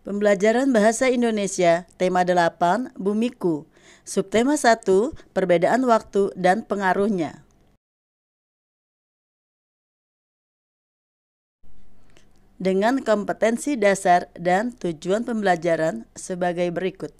Pembelajaran Bahasa Indonesia, tema 8, Bumiku. Subtema 1, perbedaan waktu dan pengaruhnya. Dengan kompetensi dasar dan tujuan pembelajaran sebagai berikut.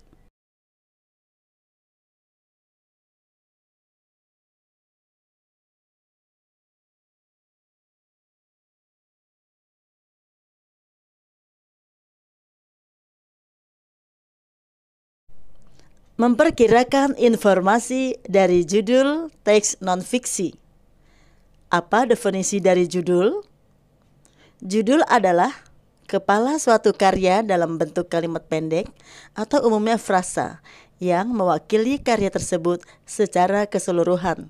Memperkirakan informasi dari judul teks non-fiksi. Apa definisi dari judul? Judul adalah kepala suatu karya dalam bentuk kalimat pendek atau umumnya frasa yang mewakili karya tersebut secara keseluruhan.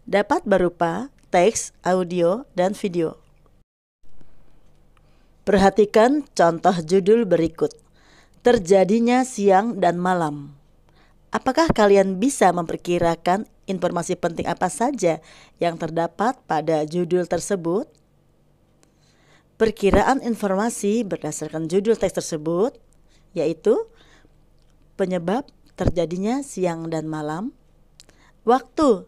Dapat berupa teks, audio, dan video. Perhatikan contoh judul berikut. Terjadinya siang dan malam. Apakah kalian bisa memperkirakan informasi penting apa saja yang terdapat pada judul tersebut? Perkiraan informasi berdasarkan judul teks tersebut yaitu penyebab terjadinya siang dan malam, waktu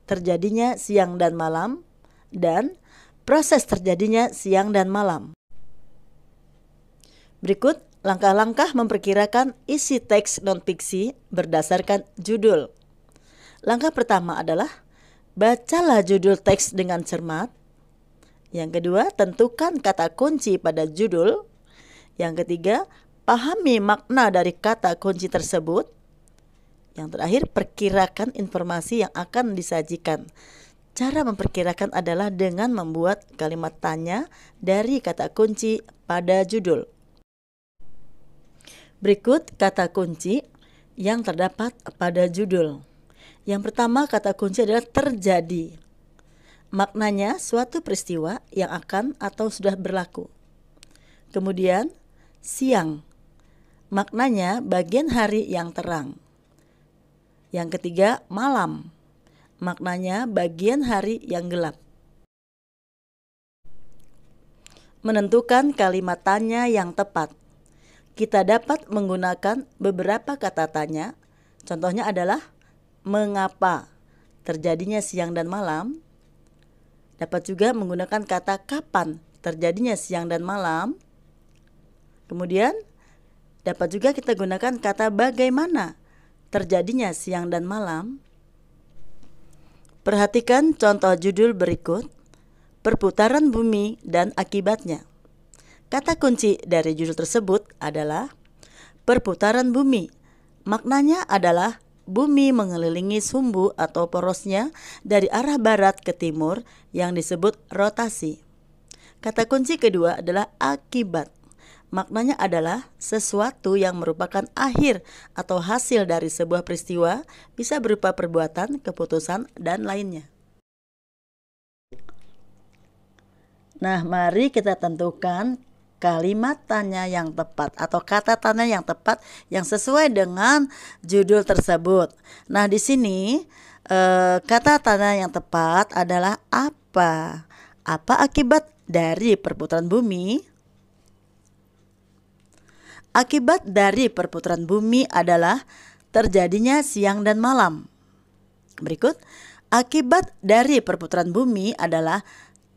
terjadinya siang dan malam, dan proses terjadinya siang dan malam. Berikut langkah-langkah memperkirakan isi teks non-fiksi berdasarkan judul. Langkah pertama adalah bacalah judul teks dengan cermat. Yang kedua, tentukan kata kunci pada judul. Yang ketiga, pahami makna dari kata kunci tersebut. Yang terakhir, perkirakan informasi yang akan disajikan. Cara memperkirakan adalah dengan membuat kalimat tanya dari kata kunci pada judul. Berikut kata kunci yang terdapat pada judul. Yang pertama, kata kunci adalah terjadi. Maknanya suatu peristiwa yang akan atau sudah berlaku. Kemudian, siang. Maknanya bagian hari yang terang. Yang ketiga, malam. Maknanya bagian hari yang gelap. Menentukan kalimat tanya yang tepat. Kita dapat menggunakan beberapa kata tanya. Contohnya adalah mengapa terjadinya siang dan malam. Dapat juga menggunakan kata kapan terjadinya siang dan malam. Kemudian dapat juga kita gunakan kata bagaimana terjadinya siang dan malam. Perhatikan contoh judul berikut. Perputaran bumi dan akibatnya. Kata kunci dari judul tersebut adalah perputaran bumi. Maknanya adalah bumi mengelilingi sumbu atau porosnya dari arah barat ke timur yang disebut rotasi. Kata kunci kedua adalah akibat. Maknanya adalah sesuatu yang merupakan akhir atau hasil dari sebuah peristiwa, bisa berupa perbuatan, keputusan, dan lainnya. Nah, mari kita tentukan kalimat tanya yang tepat atau kata tanya yang tepat yang sesuai dengan judul tersebut. Nah, di sini kata tanya yang tepat adalah apa? Apa akibat dari perputaran bumi? Akibat dari perputaran bumi adalah terjadinya siang dan malam. Berikut, akibat dari perputaran bumi adalah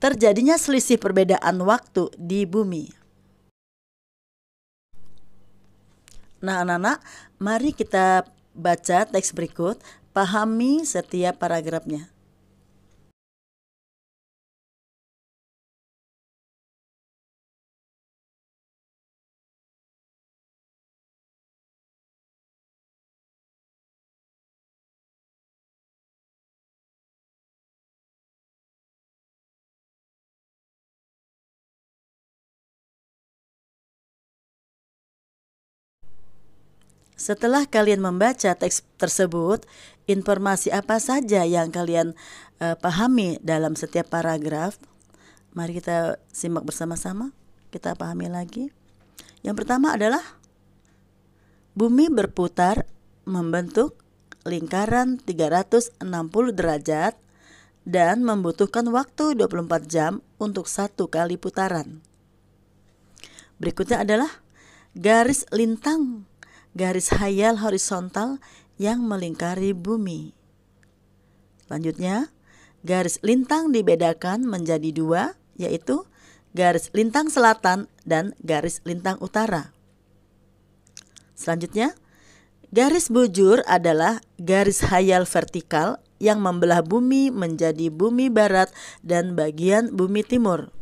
terjadinya selisih perbedaan waktu di bumi. Nah, anak-anak, mari kita baca teks berikut, pahami setiap paragrafnya. Setelah kalian membaca teks tersebut, informasi apa saja yang kalian pahami dalam setiap paragraf? Mari kita simak bersama-sama, kita pahami lagi. Yang pertama adalah bumi berputar membentuk lingkaran 360 derajat dan membutuhkan waktu 24 jam untuk satu kali putaran. Berikutnya adalah garis lintang, garis khayal horizontal yang melingkari bumi. Selanjutnya, garis lintang dibedakan menjadi dua, yaitu garis lintang selatan dan garis lintang utara. Selanjutnya, garis bujur adalah garis khayal vertikal yang membelah bumi menjadi bumi barat dan bagian bumi timur.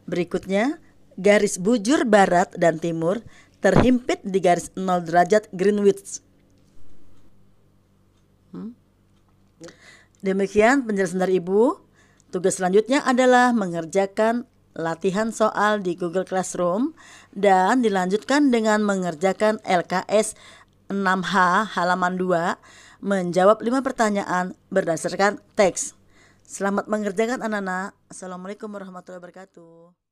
Berikutnya, garis bujur barat dan timur terhimpit di garis 0 derajat Greenwich. Demikian penjelasan dari Ibu. Tugas selanjutnya adalah mengerjakan latihan soal di Google Classroom dan dilanjutkan dengan mengerjakan LKS 6H halaman 2, menjawab 5 pertanyaan berdasarkan teks. Selamat mengerjakan anak-anak. Assalamualaikum warahmatullahi wabarakatuh.